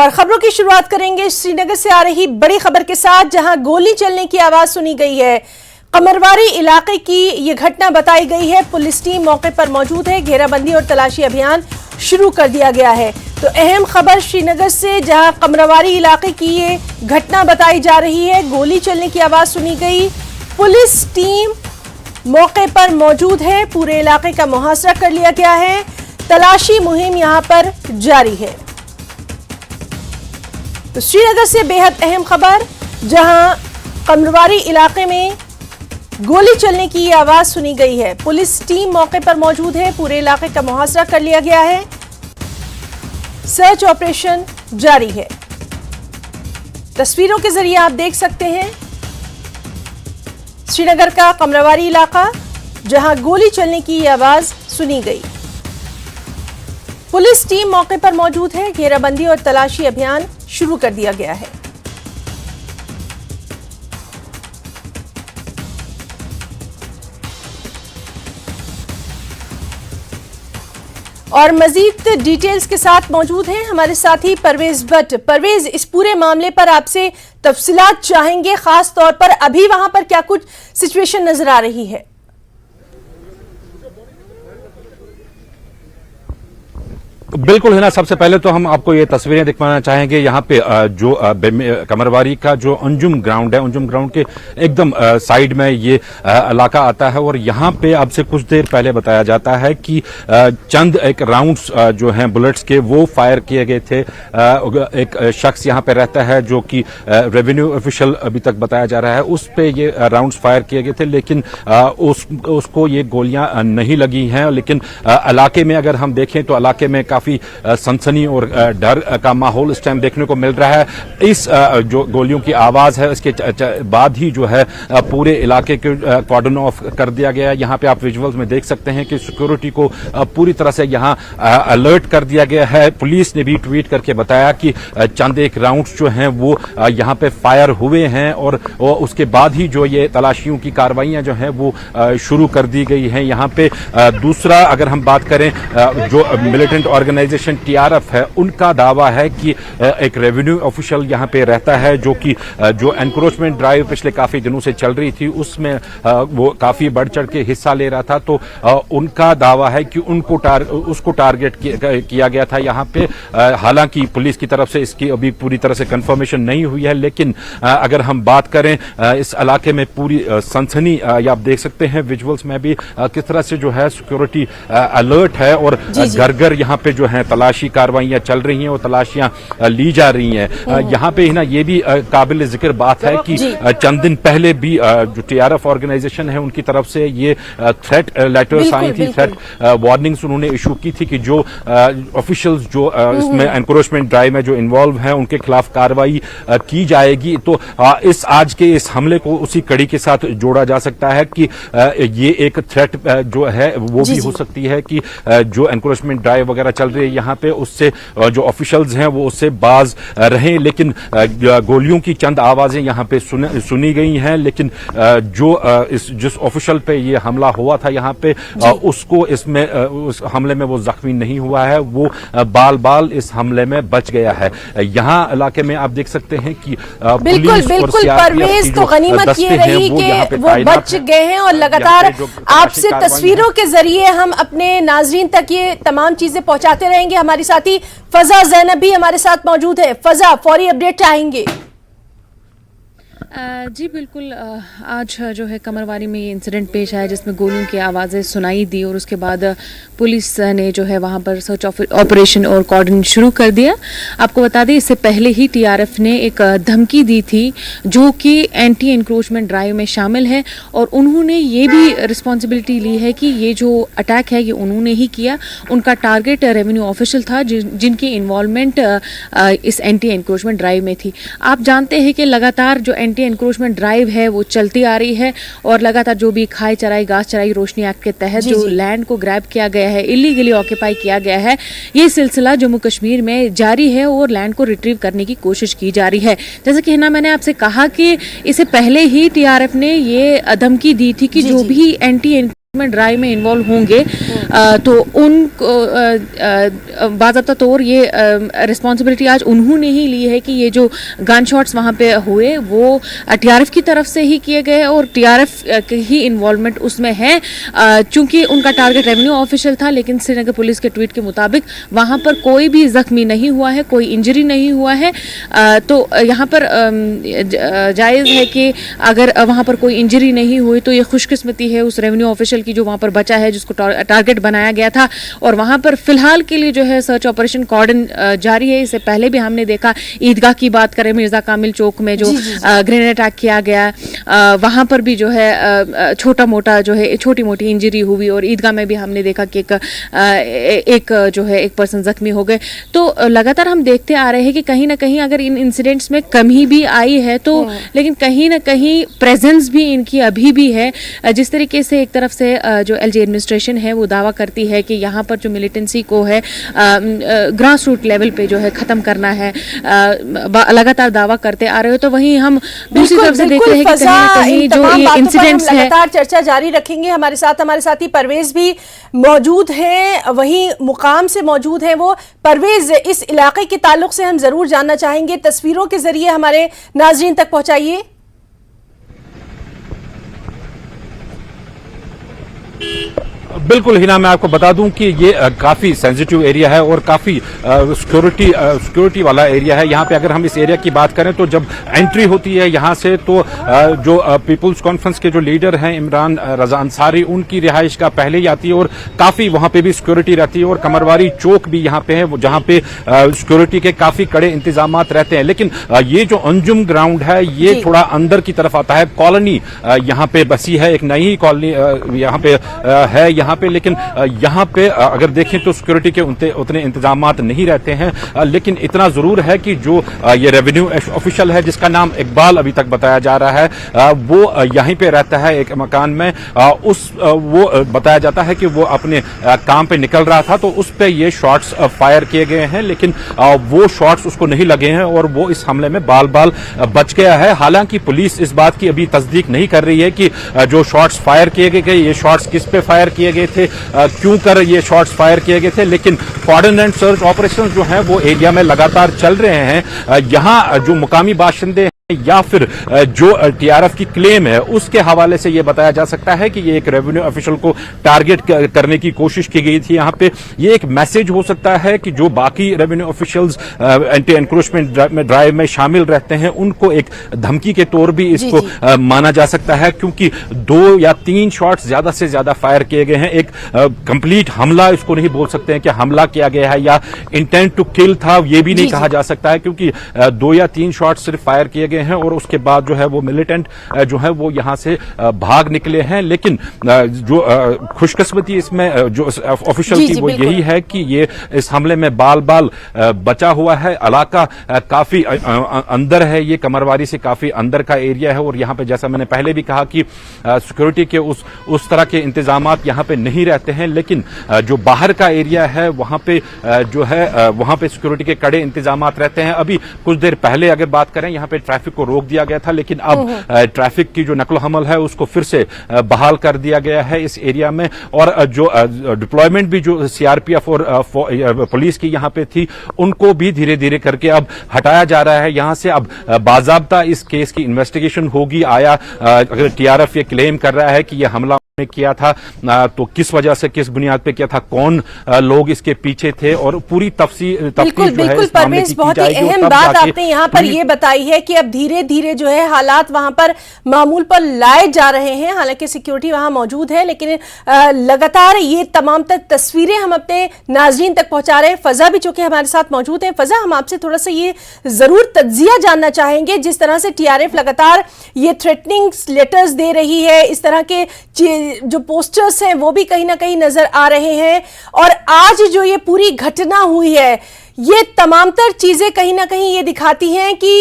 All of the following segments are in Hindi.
और खबरों की शुरुआत करेंगे श्रीनगर से आ रही बड़ी खबर के साथ, जहां गोली चलने की आवाज सुनी गई है। कमरवारी इलाके की ये घटना बताई गई है। पुलिस टीम मौके पर मौजूद है। घेराबंदी और तलाशी अभियान शुरू कर दिया गया है। तो अहम खबर श्रीनगर से, जहां कमरवारी इलाके की ये घटना बताई जा रही है। गोली चलने की आवाज सुनी गई। पुलिस टीम मौके पर मौजूद है। पूरे इलाके का मुहासरा कर लिया गया है। तलाशी मुहिम यहां पर जारी है। तो श्रीनगर से बेहद अहम खबर, जहां कमरवारी इलाके में गोली चलने की आवाज सुनी गई है। पुलिस टीम मौके पर मौजूद है। पूरे इलाके का मुहासरा कर लिया गया है। सर्च ऑपरेशन जारी है। तस्वीरों के जरिए आप देख सकते हैं श्रीनगर का कमरवारी इलाका, जहां गोली चलने की आवाज सुनी गई। पुलिस टीम मौके पर मौजूद है। घेराबंदी और तलाशी अभियान शुरू कर दिया गया है। और मजीद डिटेल्स के साथ मौजूद हैं हमारे साथी परवेज भट्ट। परवेज, इस पूरे मामले पर आपसे तफसीलात चाहेंगे, खास तौर पर अभी वहां पर क्या कुछ सिचुएशन नजर आ रही है? बिल्कुल है ना। सबसे पहले तो हम आपको ये तस्वीरें दिखवाना चाहेंगे। यहाँ पे जो कमरवारी का जो अंजुम ग्राउंड है, अंजुम ग्राउंड के एकदम साइड में ये इलाका आता है। और यहाँ पे अब से कुछ देर पहले बताया जाता है कि चंद एक राउंड्स जो हैं बुलेट्स के, वो फायर किए गए थे। एक शख्स यहाँ पे रहता है जो कि रेवेन्यू ऑफिशियल अभी तक बताया जा रहा है, उस पे ये राउंड्स फायर किए गए थे, लेकिन उसको ये गोलियां नहीं लगी हैं। लेकिन इलाके में अगर हम देखें तो इलाके में काफी सनसनी और डर का माहौल इस टाइम देखने को मिल रहा है। इस जो गोलियों की आवाज है, इसके बाद ही जो है पूरे इलाके के कॉर्डन ऑफ कर दिया गया है। यहाँ पे आप विजुअल्स में देख सकते हैं कि सिक्योरिटी को पूरी तरह से यहाँ अलर्ट कर दिया गया है। पुलिस ने भी ट्वीट करके बताया कि चंद एक राउंड्स जो हैं वो यहाँ पे फायर हुए हैं, और उसके बाद ही जो ये तलाशियों की कार्रवाइयां जो हैं वो शुरू कर दी गई हैं। यहाँ पे दूसरा अगर हम बात करें, जो मिलिटेंट ऑर्गेनाइजेशन TRF है, उनका दावा है कि एक रेवेन्यू ऑफिशियल यहाँ पे रहता है, जो कि जो एनक्रोचमेंट ड्राइव पिछले काफी दिनों से चल रही थी, उसमें वो काफी बढ़ चढ़ के हिस्सा ले रहा था। तो उनका दावा है कि उसको टारगेट किया गया था यहाँ पे। हालांकि पुलिस की तरफ से इसकी अभी पूरी तरह से कंफर्मेशन नहीं हुई है, लेकिन अगर हम बात करें इस इलाके में पूरी सनसनी, आप देख सकते हैं विजुअल्स में भी किस तरह से जो है सिक्योरिटी अलर्ट है, और घर घर यहाँ पे जो है तलाशी कार्रवाइयां चल रही हैं और तलाशियां ली जा रही हैं। यहाँ पे ना ये भी काबिल जिक्र बात है कि चंद दिन पहले भी जो TRF ऑर्गेनाइजेशन है, उनकी तरफ से ये थ्रेट लेटर्स आई थी, थ्रेट वार्निंग्स उन्होंने इशू की थी कि जो ऑफिशियल्स जो इसमें एनक्रोचमेंट ड्राइव में जो इन्वॉल्व हैं, उनके खिलाफ कार्रवाई की जाएगी। तो इस आज के इस हमले को उसी कड़ी के साथ जोड़ा जा सकता है कि ये एक थ्रेट जो है वो भी हो सकती है कि जो एनक्रोचमेंट ड्राइव वगैरह चल रही है यहाँ पे, उससे जो ऑफिशियल्स हैं वो उससे बाज रहें। लेकिन गोलियों की चंद आवाजें यहाँ पे सुनी गई हैं, लेकिन जो जिस ऑफिशियल पे ये हमला हुआ था यहाँ पे, उसको इसमें उस हमले में वो जख्मी नहीं हुआ है, वो बाल इस हमले में बच गया है। यहाँ इलाके में आप देख सकते हैं कि पुलिस और परवेज, तो गनीमत ये रही कि वो बच गए हैं। और लगातार आपसे तस्वीरों के जरिए हम अपने नाजरीन तक ये तमाम चीजें पहुंचाते रहेंगे। हमारी साथी फजा जैनब भी हमारे साथ मौजूद है। फजा, फौरी अपडेट चाहेंगे? जी बिल्कुल। आज जो है कमरवारी में ये इंसिडेंट पेश आया जिसमें गोलियों की आवाज़ें सुनाई दी, और उसके बाद पुलिस ने जो है वहाँ पर सर्च ऑपरेशन और कॉर्डन शुरू कर दिया। आपको बता दें, इससे पहले ही TRF ने एक धमकी दी थी जो कि एंटी एनक्रोचमेंट ड्राइव में शामिल है, और उन्होंने ये भी रिस्पॉन्सिबिलिटी ली है कि ये जो अटैक है ये उन्होंने ही किया। उनका टारगेट रेवेन्यू ऑफिशियल था जिनकी इन्वॉल्वमेंट इस एंटी एनक्रोचमेंट ड्राइव में थी। आप जानते हैं कि लगातार जो एंटी एनक्रोचमेंट ड्राइव है वो चलती आ रही है, और लगातार जो भी खाई चराई घास चराई रोशनी एक्ट के तहत जो लैंड को ग्रैब किया गया है, इलीगली ऑक्यूपाई किया गया है, ये सिलसिला जम्मू कश्मीर में जारी है और लैंड को रिट्रीव करने की कोशिश की जा रही है। जैसे कि हिना, मैंने आपसे कहा कि इससे पहले ही TRF ने ये धमकी दी थी कि जो भी एंटी ड्राइव में इन्वॉल्व होंगे तो उनको बाज़ाब्ता तौर ये रिस्पॉन्सिबिलिटी आज उन्होंने ही ली है कि ये जो गन शॉट्स वहाँ पे हुए वो टीआरएफ की तरफ से ही किए गए और टीआरएफ की ही इन्वॉल्वमेंट उसमें है। चूंकि उनका टारगेट रेवेन्यू ऑफिशियल था, लेकिन श्रीनगर पुलिस के ट्वीट के मुताबिक वहाँ पर कोई भी जख्मी नहीं हुआ है, कोई इंजरी नहीं हुआ है। तो यहाँ पर जायज़ है कि अगर वहाँ पर कोई इंजरी नहीं हुई तो ये खुशकिस्मती है उस रेवेन्यू ऑफिशियल की जो वहाँ पर बचा है, जिसको टारगेट बनाया गया था। और वहाँ पर फिलहाल के लिए जो है सर्च ऑपरेशन कॉर्डन जारी है। इससे पहले भी हमने देखा, ईदगाह की बात करें, मिर्जा कामिल चौक में जो ग्रेनेड अटैक किया गया, वहाँ पर भी जो है छोटा मोटा जो है छोटी मोटी इंजरी हुई और ईदगाह में भी हमने देखा कि एक जो है एक पर्सन जख्मी हो गए। तो लगातार हम देखते आ रहे हैं कि कहीं ना कहीं अगर इन इंसिडेंट्स में कमी भी आई है तो लेकिन कहीं ना कहीं प्रेजेंस भी इनकी अभी भी है। जिस तरीके से एक तरफ से जो एलजी एडमिनिस्ट्रेशन है वो दावा करती है कि यहाँ पर जो मिलिटेंसी को है ग्रास रूट लेवल पे जो है ख़त्म करना है, लगातार दावा करते आ रहे हो, तो वहीं हम दूसरी तरफ से देखते हैं कि कहीं ना कहीं जो ये इंसिडेंट्स है लगातार चर्चा जारी रखेंगे। हमारे साथी परवेज भी मौजूद हैं, वहीं मुकाम से मौजूद हैं वो। परवेज, इस इलाके के ताल्लुक से हम जरूर जानना चाहेंगे, तस्वीरों के जरिए हमारे नाजरीन तक पहुंचाइए। बिल्कुल हिना, मैं आपको बता दूं कि ये काफी सेंसिटिव एरिया है और काफी सिक्योरिटी वाला एरिया है। यहाँ पे अगर हम इस एरिया की बात करें तो जब एंट्री होती है यहाँ से तो जो पीपुल्स कॉन्फ्रेंस के जो लीडर हैं इमरान रजा अंसारी, उनकी रिहाइश का पहले ही आती है और काफी वहां पे भी सिक्योरिटी रहती है। और कमरवारी चौक भी यहाँ पे है जहाँ पे सिक्योरिटी के काफी कड़े इंतजाम रहते हैं। लेकिन ये जो अंजुम ग्राउंड है ये थोड़ा अंदर की तरफ आता है। कॉलोनी यहाँ पे बसी है, एक नई कॉलोनी यहाँ पे है यहाँ पे, लेकिन यहाँ पे अगर देखें तो सिक्योरिटी के उतने इंतजामात नहीं रहते हैं। लेकिन इतना जरूर है कि जो ये रेवेन्यू ऑफिशियल है जिसका नाम इकबाल अभी तक बताया जा रहा है, वो यहीं पे रहता है एक मकान में। वो बताया जाता है कि वो अपने काम पे निकल रहा था तो उस पे ये शॉट्स फायर किए गए हैं, लेकिन वो शॉट्स उसको नहीं लगे हैं और वो इस हमले में बाल बाल बच गया है। हालांकि पुलिस इस बात की अभी तस्दीक नहीं कर रही है कि जो शॉट्स फायर किए गए ये शॉट्स किस पे फायर किए गए थे, क्यों कर ये शॉट्स फायर किए गए थे। लेकिन कॉर्डन एंड सर्च ऑपरेशन जो है वो एरिया में लगातार चल रहे हैं। यहाँ जो मुकामी बाशिंदे या फिर जो टीआरएफ की क्लेम है उसके हवाले से यह बताया जा सकता है कि ये एक रेवेन्यू ऑफिशियल को टारगेट करने की कोशिश की गई थी। यहाँ पे ये एक मैसेज हो सकता है कि जो बाकी revenue officials anti encroachment drive में शामिल रहते हैं उनको एक धमकी के तौर भी इसको माना जा सकता है, क्योंकि 2 या 3 शॉट्स ज्यादा से ज्यादा फायर किए गए हैं। एक कंप्लीट हमला इसको नहीं बोल सकते हैं कि हमला किया गया है या इंटेंट टू किल था, ये भी नहीं कहा जा सकता है, क्योंकि 2 या 3 शॉट सिर्फ फायर किए गए हैं और उसके बाद जो है वो मिलिटेंट जो है वो यहां से भाग निकले हैं। लेकिन जो खुशकिस्मती इसमें जो ऑफिशियल की वो यही है कि ये इस हमले में बाल बाल बचा हुआ है। इलाका काफी अंदर है, ये कमरवारी से काफी अंदर का एरिया है और यहाँ पे जैसा मैंने पहले भी कहा कि सिक्योरिटी के उस तरह के इंतजामात यहाँ पे नहीं रहते हैं। लेकिन जो बाहर का एरिया है वहां पे जो है वहां पे सिक्योरिटी के कड़े इंतजामात रहते हैं। अभी कुछ देर पहले अगर बात करें यहाँ पे ट्रैफिक को रोक दिया गया था, लेकिन अब ट्रैफिक की जो नकल हमल है उसको फिर से बहाल कर दिया गया है इस एरिया में। और जो डिप्लॉयमेंट भी जो सीआरपीएफ और पुलिस की यहाँ पे थी उनको भी धीरे धीरे करके अब हटाया जा रहा है यहाँ से। अब बाजाब्ता इस केस की इन्वेस्टिगेशन होगी। आया अगर टीआरएफ ये क्लेम कर रहा है कि यह हमला ने किया था तो किस वजह से, किस बुनियाद पे किया था, कौन लोग इसके पीछे थे और पूरी तफसील बिल्कुल परवेज, बहुत ही अहम बात आपने यहाँ पर ये बताई है कि अब धीरे धीरे जो है हालात वहां पर मामूल पर लाए जा रहे हैं। हालांकि सिक्योरिटी वहां मौजूद है, लेकिन लगातार ये तमाम तस्वीरें हम अपने नाजरीन तक पहुंचा रहे हैं। फजा भी चूंकि हमारे साथ मौजूद है। फजा, हम आपसे थोड़ा सा ये जरूर तज्जिया जानना चाहेंगे, जिस तरह से टीआरएफ लगातार ये थ्रेटनिंग लेटर्स दे रही है, इस तरह के जो पोस्टर्स हैं वो भी कहीं ना कहीं नजर आ रहे हैं, और आज जो ये पूरी घटना हुई है ये तमामतर चीजें कहीं ना कहीं ये दिखाती हैं कि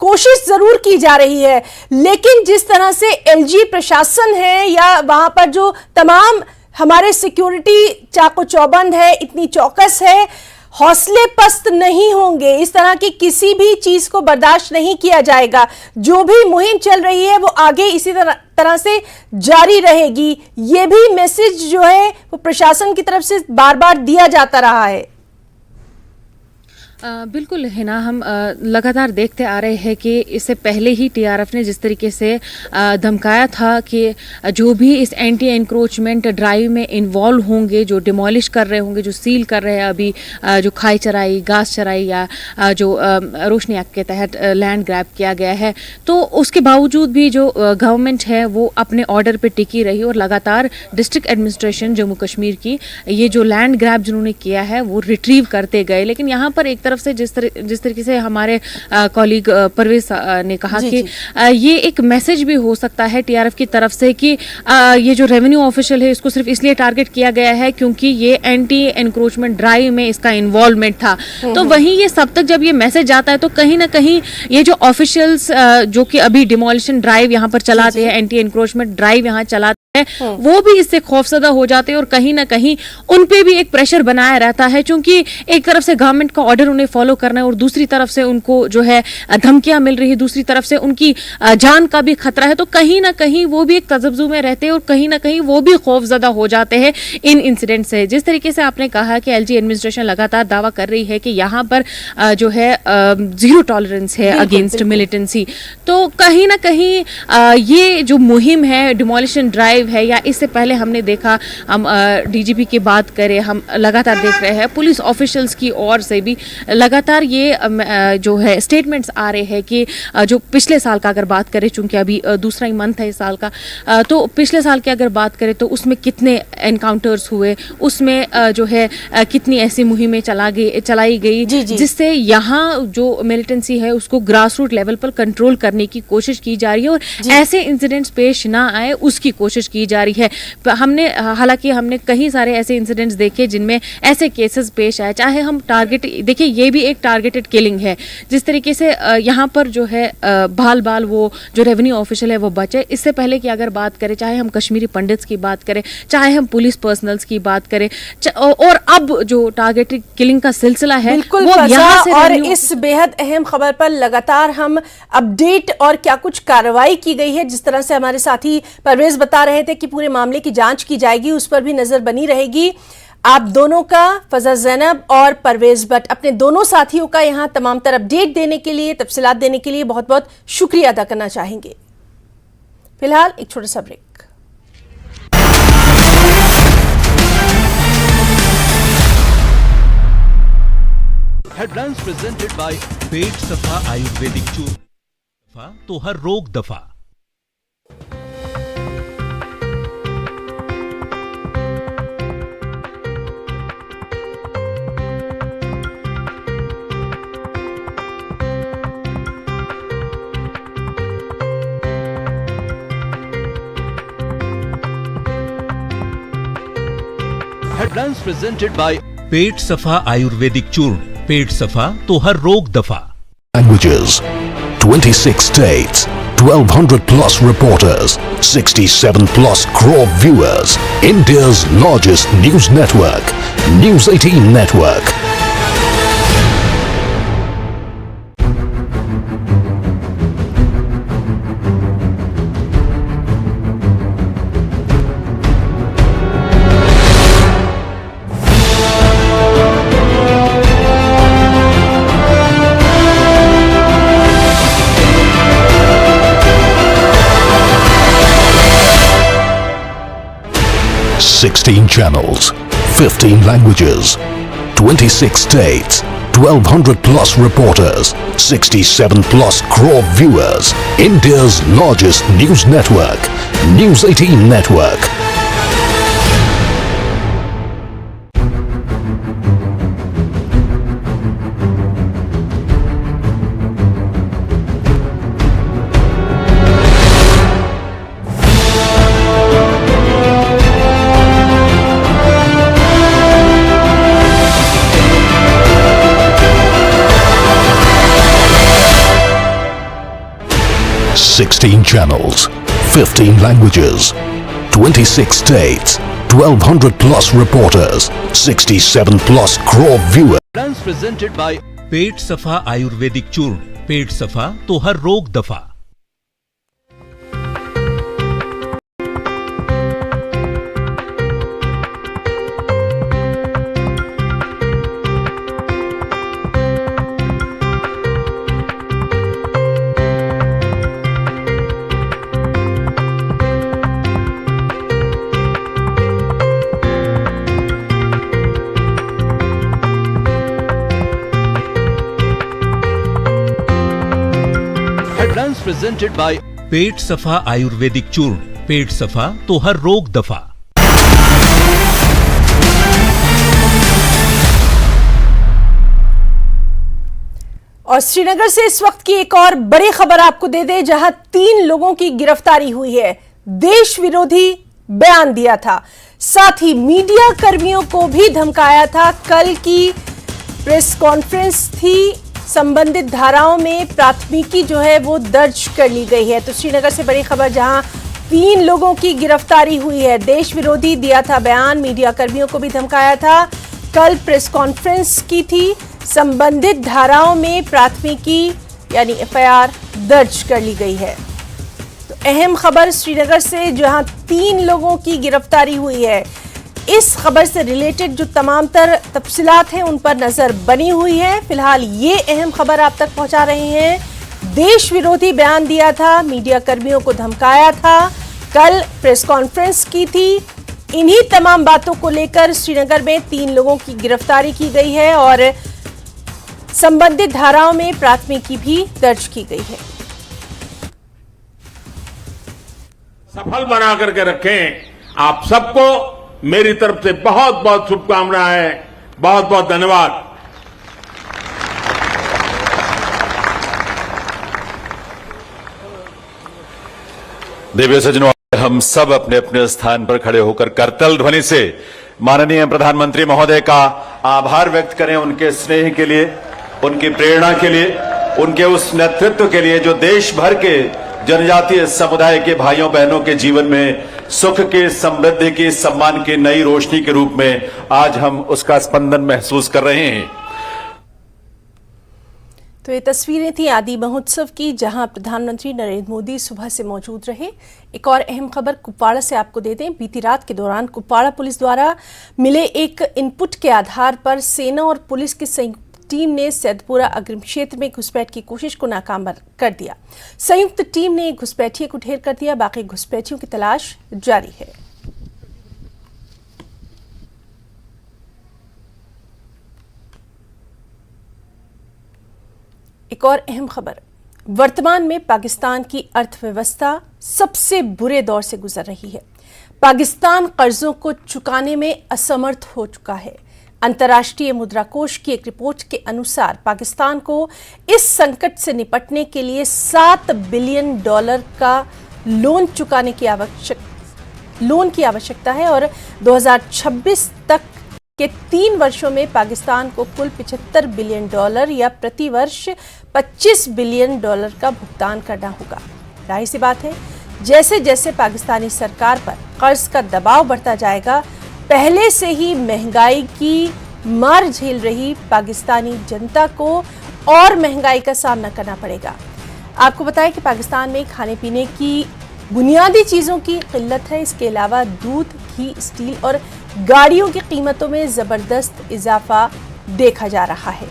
कोशिश जरूर की जा रही है, लेकिन जिस तरह से एलजी प्रशासन है या वहां पर जो तमाम हमारे सिक्योरिटी चाको चौबंद है, इतनी चौकस है, हौसले पस्त नहीं होंगे, इस तरह की किसी भी चीज को बर्दाश्त नहीं किया जाएगा। जो भी मुहिम चल रही है वो आगे इसी तरह से जारी रहेगी। ये भी मैसेज जो है वो प्रशासन की तरफ से बार बार दिया जाता रहा है। बिल्कुल है ना, हम लगातार देखते आ रहे हैं कि इससे पहले ही टीआरएफ ने जिस तरीके से धमकाया था कि जो भी इस एंटी एनक्रोचमेंट ड्राइव में इन्वॉल्व होंगे, जो डिमोलिश कर रहे होंगे, जो सील कर रहे हैं अभी, जो खाई चराई, घास चराई या जो रोशनी एक्ट के तहत लैंड ग्रैब किया गया है, तो उसके बावजूद भी जो गवर्नमेंट है वो अपने ऑर्डर पे टिकी रही और लगातार डिस्ट्रिक्ट एडमिनिस्ट्रेशन जम्मू कश्मीर की ये जो लैंड ग्रैब जिन्होंने किया है वो रिट्रीव करते गए। लेकिन यहाँ पर एक तरफ से जिस तरीके से हमारे कॉलीग परवेज ने कहा कि ये एक मैसेज भी हो सकता है टीआरएफ की तरफ से कि ये जो रेवेन्यू ऑफिशियल है इसको सिर्फ इसलिए टारगेट किया गया है क्योंकि ये एंटी एनक्रोचमेंट ड्राइव में इसका इन्वॉल्वमेंट था। तो वहीं ये सब तक जब ये मैसेज जाता है तो कहीं ना कहीं ये जो ऑफिशियल्स जो कि अभी डिमोलिशन ड्राइव यहाँ पर चलाते हैं, एंटी एनक्रोचमेंट ड्राइव यहाँ चलाते हैं, वो भी इससे खौफजदा हो जाते हैं और कहीं ना कहीं उन पे भी एक प्रेशर बनाया रहता है, क्योंकि एक तरफ से गवर्नमेंट का ऑर्डर उन्हें फॉलो करना है और दूसरी तरफ से उनको जो है धमकियां मिल रही है, दूसरी तरफ से उनकी जान का भी खतरा है। तो कहीं ना कहीं वो भी एक तजब्जु में रहते हैं और कहीं ना कहीं वो भी खौफजदा हो जाते हैं इन इंसिडेंट से। जिस तरीके से आपने कहा कि एलजी एडमिनिस्ट्रेशन लगातार दावा कर रही है कि यहाँ पर जो है जीरो टॉलरेंस है अगेंस्ट मिलिटेंसी, तो कहीं ना कहीं ये जो मुहिम है डिमोलिशन ड्राइव है, या इससे पहले हमने देखा, हम डीजीपी की बात करें, हम लगातार देख रहे हैं पुलिस ऑफिशियल्स की ओर से भी लगातार ये जो है स्टेटमेंट्स आ रहे हैं कि जो पिछले साल का अगर बात करें, चूंकि अभी दूसरा ही मंथ है इस साल का, तो पिछले साल की अगर बात करें तो उसमें कितने एनकाउंटर्स हुए, उसमें जो है कितनी ऐसी मुहिमें चलाई गई जिससे यहाँ जो मिलिटेंसी है उसको ग्रास रूट लेवल पर कंट्रोल करने की कोशिश की जा रही है और ऐसे इंसिडेंट्स पेश ना आए उसकी कोशिश की जा रही है। हालांकि हमने कई सारे ऐसे इंसिडेंट्स देखे जिनमें ऐसे केसेस पेश आए, चाहे हम टारगेट देखिए, ये भी एक टारगेटेड किलिंग है। जिस तरीके से यहाँ पर जो है बाल वो जो रेवेन्यू ऑफिशियल है वो बचे। इससे पहले की अगर बात करें, चाहे हम कश्मीरी पंडित्स की बात करें, चाहे हम पुलिस पर्सनल्स की बात करें, और अब जो टारगेटेड किलिंग का सिलसिला है बिल्कुल वो यहाँ से और इस बेहद अहम खबर पर लगातार हम अपडेट और क्या कुछ कार्रवाई की गई है, जिस तरह से हमारे साथी परवेज बता रहे थे कि पूरे मामले की जांच की जाएगी, उस पर भी नजर बनी रहेगी। आप दोनों का, फजा ज़ैनब और परवेज भट्ट, अपने दोनों साथियों का यहां तमाम तर अपडेट देने के लिए, तफसीलात देने के लिए बहुत बहुत शुक्रिया अदा करना चाहेंगे। फिलहाल एक छोटा सा ब्रेक। हेडलाइंस प्रेजेंटेड बाय पेट सफा आयुर्वेदिक चूर्ण, दफा तो हर रोग दफा। हेडलाइंस प्रेजेंटेड बाय पेट सफा आयुर्वेदिक चूर्ण, पेट सफा तो हर रोग दफा। Languages, 26 states, 1200 plus reporters, 67 plus crore viewers. India's largest news network, News 18 Network. Sixteen channels, 15 languages, 26 states, 1200 plus reporters, 67 plus crore viewers. India's largest news network, News 18 Network. Sixteen channels, 15 languages, 26 states, 1200 plus reporters, 67 plus crore viewers. Headlines presented by पेट सफा आयुर्वेदिक चूर्ण। पेट सफा तो हर रोग दफा। हेडलाइंस प्रेजेंटेड बाय पेट सफा आयुर्वेदिक चूर्ण। पेट सफा तो हर रोग दफा। और श्रीनगर से इस वक्त की एक और बड़ी खबर आपको दे दें, जहां 3 लोगों की गिरफ्तारी हुई है। देश विरोधी बयान दिया था, साथ ही मीडिया कर्मियों को भी धमकाया था। कल की प्रेस कॉन्फ्रेंस थी, संबंधित धाराओं में प्राथमिकी जो है वो दर्ज कर ली गई है। तो श्रीनगर से बड़ी खबर, जहां 3 लोगों की गिरफ्तारी हुई है। देश विरोधी दिया था बयान, मीडिया कर्मियों को भी धमकाया था। कल प्रेस कॉन्फ्रेंस की थी, संबंधित धाराओं में प्राथमिकी यानी एफआईआर दर्ज कर ली गई है। तो अहम खबर श्रीनगर से, जहां 3 लोगों की गिरफ्तारी हुई है। इस खबर से रिलेटेड जो तमाम तफसीलात हैं उन पर नजर बनी हुई है। फिलहाल ये अहम खबर आप तक पहुंचा रहे हैं। देश विरोधी बयान दिया था, मीडिया कर्मियों को धमकाया था, कल प्रेस कॉन्फ्रेंस की थी। इन्हीं तमाम बातों को लेकर श्रीनगर में 3 लोगों की गिरफ्तारी की गई है और संबंधित धाराओं में प्राथमिकी भी दर्ज की गई है। सफल बना करके रखें। आप सबको मेरी तरफ से बहुत बहुत शुभकामनाएं, बहुत बहुत धन्यवाद। देवी सज्जनों, हम सब अपने अपने स्थान पर खड़े होकर करतल ध्वनि से माननीय प्रधानमंत्री महोदय का आभार व्यक्त करें, उनके स्नेह के लिए, उनकी प्रेरणा के लिए, उनके उस नेतृत्व के लिए जो देश भर के जनजातीय समुदाय के भाइयों बहनों के जीवन में सुख की, समृद्धि की, सम्मान की नई रोशनी के रूप में आज हम उसका स्पंदन महसूस कर रहे हैं। तो ये तस्वीरें थी आदि महोत्सव की, जहां प्रधानमंत्री नरेंद्र मोदी सुबह से मौजूद रहे। एक और अहम खबर कुपवाड़ा से आपको दे दें। बीती रात के दौरान कुपवाड़ा पुलिस द्वारा मिले एक इनपुट के आधार पर सेना और पुलिस की संयुक्त टीम ने सैदपुरा अग्रिम क्षेत्र में घुसपैठ की कोशिश को नाकाम कर दिया। संयुक्त टीम ने एक घुसपैठिए को ढेर कर दिया, बाकी घुसपैठियों की तलाश जारी है। एक और अहम खबर, वर्तमान में पाकिस्तान की अर्थव्यवस्था सबसे बुरे दौर से गुजर रही है। पाकिस्तान कर्जों को चुकाने में असमर्थ हो चुका है। अंतर्राष्ट्रीय मुद्रा कोष की एक रिपोर्ट के अनुसार पाकिस्तान को इस संकट से निपटने के लिए $7 बिलियन का लोन चुकाने की आवश्यकता है और 2026 तक के 3 वर्षों में पाकिस्तान को कुल $75 बिलियन या प्रतिवर्ष $25 बिलियन का भुगतान करना होगा। जाहिर सी बात है, जैसे जैसे पाकिस्तानी सरकार पर कर्ज का दबाव बढ़ता जाएगा, पहले से ही महंगाई की मार झेल रही पाकिस्तानी जनता को और महंगाई का सामना करना पड़ेगा। आपको बताएं कि पाकिस्तान में खाने पीने की बुनियादी चीज़ों की किल्लत है। इसके अलावा दूध, घी, स्टील और गाड़ियों की कीमतों में ज़बरदस्त इजाफा देखा जा रहा है।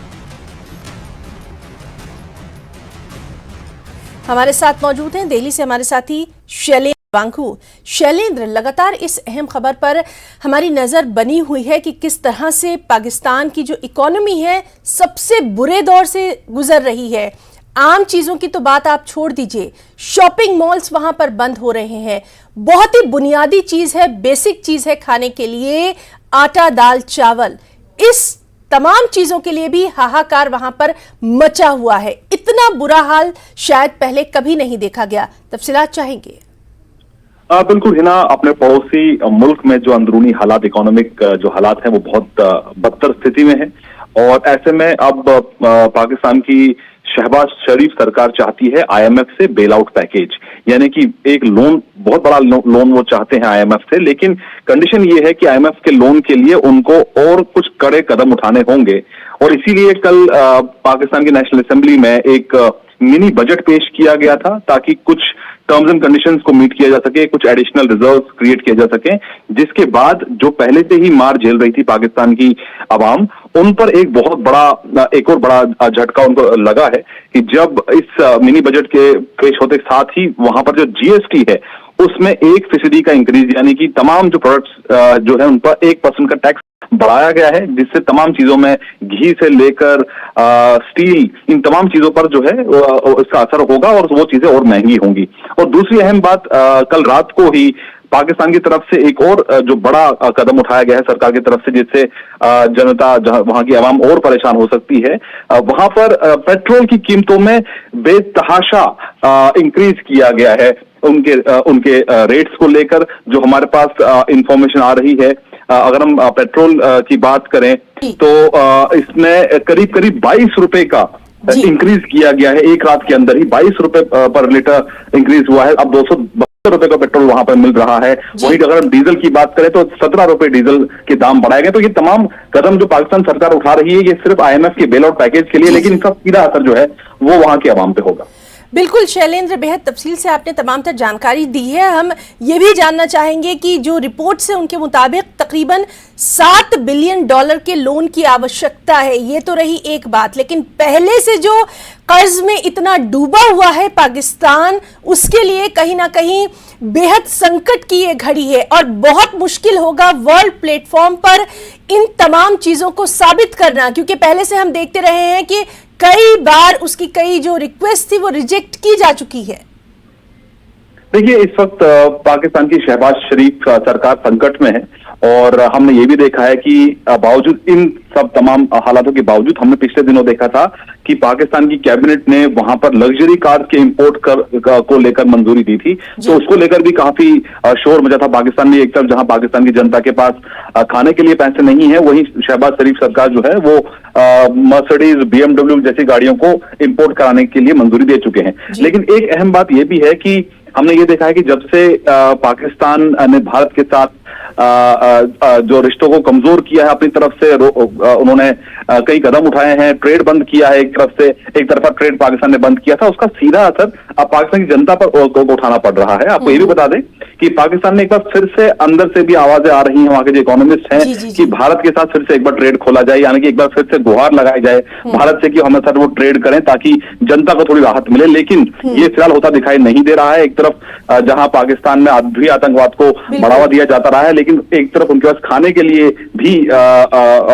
हमारे साथ मौजूद हैं दिल्ली से हमारे साथी शैलेंद्र वांगू। शैलेंद्र, लगातार इस अहम खबर पर हमारी नजर बनी हुई है कि किस तरह से पाकिस्तान की जो इकोनॉमी है सबसे बुरे दौर से गुजर रही है। आम चीजों की तो बात आप छोड़ दीजिए, शॉपिंग मॉल्स वहां पर बंद हो रहे हैं। बहुत ही बुनियादी चीज है, बेसिक चीज है खाने के लिए, आटा, दाल, चावल, इस तमाम चीजों के लिए भी हाहाकार वहां पर मचा हुआ है। इतना बुरा हाल शायद पहले कभी नहीं देखा गया। तफसीलात चाहेंगे? बिल्कुल हिना, अपने पड़ोसी मुल्क में जो अंदरूनी हालात, इकोनॉमिक जो हालात हैं वो बहुत बदतर स्थिति में है और ऐसे में अब पाकिस्तान की शहबाज शरीफ सरकार चाहती है आईएमएफ से बेल आउट पैकेज, यानी कि एक लोन, बहुत बड़ा लोन वो चाहते हैं आईएमएफ से, लेकिन कंडीशन ये है कि आईएमएफ के लोन के लिए उनको और कुछ कड़े कदम उठाने होंगे और इसीलिए कल पाकिस्तान की नेशनल असेंबली में एक मिनी बजट पेश किया गया था ताकि कुछ टर्म्स एंड कंडीशंस को मीट किया जा सके, कुछ एडिशनल रिजर्व्स क्रिएट किए जा सके, जिसके बाद जो पहले से ही मार झेल रही थी पाकिस्तान की आवाम, उन पर एक और बड़ा झटका उनको लगा है कि जब इस मिनी बजट के पेश होते साथ ही वहां पर जो जीएसटी है उसमें 1% का इंक्रीज, यानी कि तमाम जो प्रोडक्ट्स जो है उन पर 1% का टैक्स बढ़ाया गया है, जिससे तमाम चीजों में घी से लेकर स्टील, इन तमाम चीजों पर जो है इसका असर होगा और वो चीजें और महंगी होंगी। और दूसरी अहम बात, कल रात को ही पाकिस्तान की तरफ से एक और जो बड़ा कदम उठाया गया है सरकार की तरफ से, जिससे जनता, वहां की आवाम और परेशान हो सकती है, वहां पर पेट्रोल की कीमतों में बेतहाशा इंक्रीज किया गया है उनके रेट्स को लेकर। जो हमारे पास इंफॉर्मेशन आ रही है, अगर हम पेट्रोल की बात करें तो इसमें करीब 22 रुपए का इंक्रीज किया गया है। एक रात के अंदर ही 22 रुपए पर लीटर इंक्रीज हुआ है। अब 272 रुपए का पेट्रोल वहां पर मिल रहा है। वहीं अगर हम डीजल की बात करें तो 17 रुपए डीजल के दाम बढ़ाए गए। तो ये तमाम कदम जो पाकिस्तान सरकार उठा रही है, ये सिर्फ IMF के बेल आउट पैकेज के लिए, लेकिन इसका सीधा असर जो है वो वहां की आवाम पे होगा। बिल्कुल शैलेंद्र, बेहद तफसील से आपने तमाम तर जानकारी दी है। हम ये भी जानना चाहेंगे कि जो रिपोर्ट से उनके मुताबिक तकरीबन $7 बिलियन के लोन की आवश्यकता है, ये तो रही एक बात, लेकिन पहले से जो कर्ज में इतना डूबा हुआ है पाकिस्तान, उसके लिए कहीं ना कहीं बेहद संकट की ये घड़ी है और बहुत मुश्किल होगा वर्ल्ड प्लेटफॉर्म पर इन तमाम चीजों को साबित करना, क्योंकि पहले से हम देखते रहे हैं कि कई बार उसकी कई जो रिक्वेस्ट थी वो रिजेक्ट की जा चुकी है। देखिए, इस वक्त पाकिस्तान की शहबाज शरीफ सरकार संकट में है और हमने ये भी देखा है कि बावजूद इन सब तमाम हालातों के बावजूद हमने पिछले दिनों देखा था कि पाकिस्तान की कैबिनेट ने वहां पर लग्जरी कार के इंपोर्ट को लेकर मंजूरी दी थी। तो उसको लेकर भी काफी शोर मचा था पाकिस्तान में। एक तरफ जहां पाकिस्तान की जनता के पास खाने के लिए पैसे नहीं है, वहीं शहबाज शरीफ सरकार जो है वो मर्सिडीज, BMW जैसी गाड़ियों को इंपोर्ट कराने के लिए मंजूरी दे चुके हैं। लेकिन एक अहम बात यह भी है कि हमने ये देखा है कि जब से पाकिस्तान ने भारत के साथ जो रिश्तों को कमजोर किया है अपनी तरफ से, उन्होंने कई कदम उठाए हैं, ट्रेड बंद किया है, एक तरफा ट्रेड पाकिस्तान ने बंद किया था, उसका सीधा असर अब पाकिस्तान की जनता पर उठाना पड़ रहा है। आपको ये भी बता दें कि पाकिस्तान में एक बार फिर से अंदर से भी आवाजें आ रही हैं, वहां के जो इकोनॉमिस्ट हैं, कि भारत के साथ फिर से एक बार ट्रेड खोला जाए, यानी कि एक बार फिर से गुहार लगाई जाए भारत से कि हमें साथ वो ट्रेड करें ताकि जनता को थोड़ी राहत मिले। लेकिन ये फिलहाल होता दिखाई नहीं दे रहा है। एक तरफ जहां पाकिस्तान में भी आतंकवाद को बढ़ावा दिया जाता रहा है, लेकिन एक तरफ उनके पास खाने के लिए भी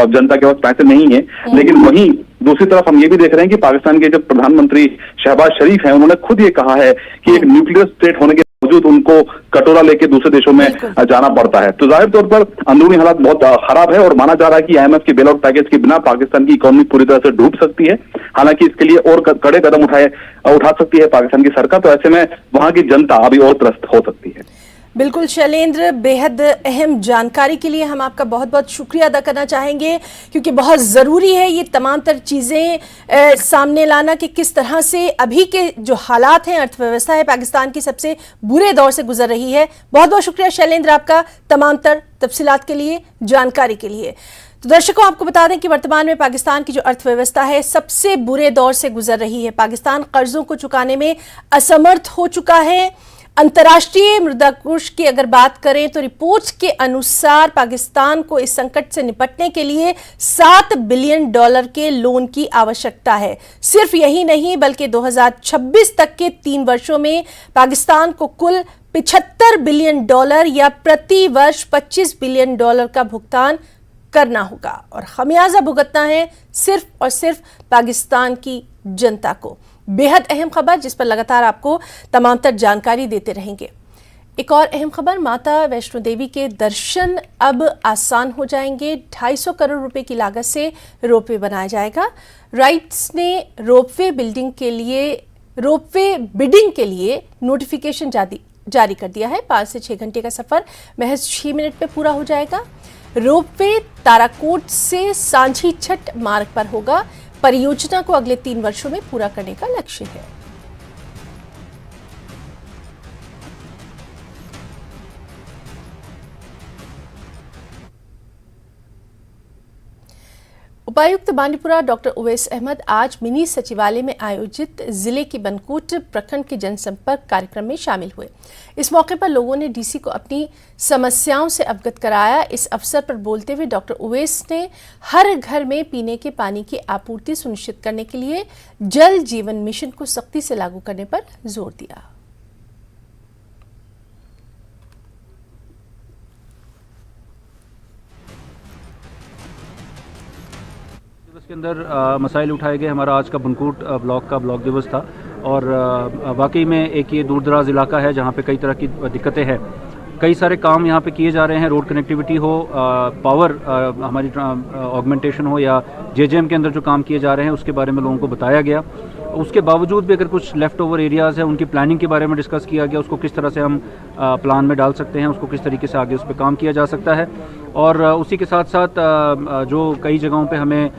जनता के पास पैसे नहीं है। लेकिन वहीं दूसरी तरफ हम ये भी देख रहे हैं कि पाकिस्तान के जो प्रधानमंत्री शहबाज शरीफ हैं, उन्होंने खुद ये कहा है कि एक न्यूक्लियर स्टेट होने के बावजूद उनको कटोरा लेके दूसरे देशों में जाना पड़ता है। तो जाहिर तौर पर अंदरूनी हालात बहुत खराब है और माना जा रहा है कि IMF के बेल आउट पैकेज के बिना पाकिस्तान की इकोनॉमी पूरी तरह से डूब सकती है। हालांकि इसके लिए और कड़े कदम उठा सकती है पाकिस्तान की सरकार। तो ऐसे में वहां की जनता अभी और त्रस्त हो सकती है। बिल्कुल शैलेंद्र, बेहद अहम जानकारी के लिए हम आपका बहुत बहुत शुक्रिया अदा करना चाहेंगे, क्योंकि बहुत ज़रूरी है ये तमाम तर चीज़ें सामने लाना कि किस तरह से अभी के जो हालात हैं, अर्थव्यवस्था है पाकिस्तान की सबसे बुरे दौर से गुजर रही है। बहुत बहुत शुक्रिया शैलेंद्र आपका तमाम तर तफसीलात के लिए, जानकारी के लिए। तो दर्शकों, आपको बता दें कि वर्तमान में पाकिस्तान की जो अर्थव्यवस्था है सबसे बुरे दौर से गुजर रही है। पाकिस्तान कर्जों को चुकाने में असमर्थ हो चुका है। अंतर्राष्ट्रीय मुद्रा कोष की अगर बात करें तो रिपोर्ट्स के अनुसार पाकिस्तान को इस संकट से निपटने के लिए $7 बिलियन के लोन की आवश्यकता है। सिर्फ यही नहीं, बल्कि 2026 तक के 3 वर्षों में पाकिस्तान को कुल $75 बिलियन या प्रति वर्ष $25 बिलियन का भुगतान करना होगा और खमियाजा भुगतना है सिर्फ और सिर्फ पाकिस्तान की जनता को। बेहद अहम खबर जिस पर लगातार आपको तमाम तर जानकारी देते रहेंगे। एक और अहम खबर, माता वैष्णो देवी के दर्शन अब आसान हो जाएंगे। 250 करोड़ रुपए की लागत से रोपवे बनाया जाएगा। राइट्स ने रोपवे बिडिंग के लिए नोटिफिकेशन जारी कर दिया है। 5 से 6 घंटे का सफर महज 6 मिनट में पूरा हो जाएगा। रोपवे ताराकोट से सांझी छठ मार्ग पर होगा। परियोजना को अगले 3 वर्षों में पूरा करने का लक्ष्य है। उपायुक्त बांडीपुरा डॉक्टर उवैस अहमद आज मिनी सचिवालय में आयोजित जिले के बनकोट प्रखंड के जनसंपर्क कार्यक्रम में शामिल हुए। इस मौके पर लोगों ने डीसी को अपनी समस्याओं से अवगत कराया। इस अवसर पर बोलते हुए डॉक्टर उवैस ने हर घर में पीने के पानी की आपूर्ति सुनिश्चित करने के लिए जल जीवन मिशन को सख्ती से लागू करने पर जोर दिया। इसके अंदर मसाइल उठाए गए। हमारा आज का बनकोट ब्लॉक का ब्लॉक दिवस था और वाकई में एक ये दूर दराज इलाका है जहाँ पे कई तरह की दिक्कतें हैं। कई सारे काम यहाँ पे किए जा रहे हैं, रोड कनेक्टिविटी हो, पावर हमारी ऑगमेंटेशन हो या जेजेएम के अंदर जो काम किए जा रहे हैं उसके बारे में लोगों को बताया गया। उसके बावजूद भी अगर कुछ लेफ्ट ओवर एरियाज़ हैं उनकी प्लानिंग के बारे में डिस्कस किया गया, उसको किस तरह से हम प्लान में डाल सकते हैं, उसको किस तरीके से आगे उस पर काम किया जा सकता है। और उसी के साथ साथ जो कई जगहों पे हमें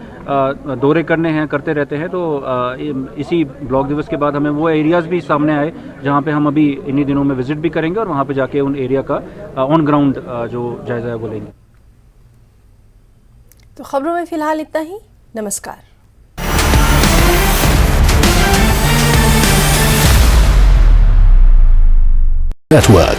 दौरे करने हैं, करते रहते हैं, तो इसी ब्लॉक दिवस के बाद हमें वो एरियाज़ भी सामने आए जहाँ पे हम अभी इन्हीं दिनों में विजिट भी करेंगे और वहाँ पे जाके उन एरिया का ऑन ग्राउंड जो जायज़ा है वो लेंगे। तो खबरों में फिलहाल इतना ही। नमस्कार। Network.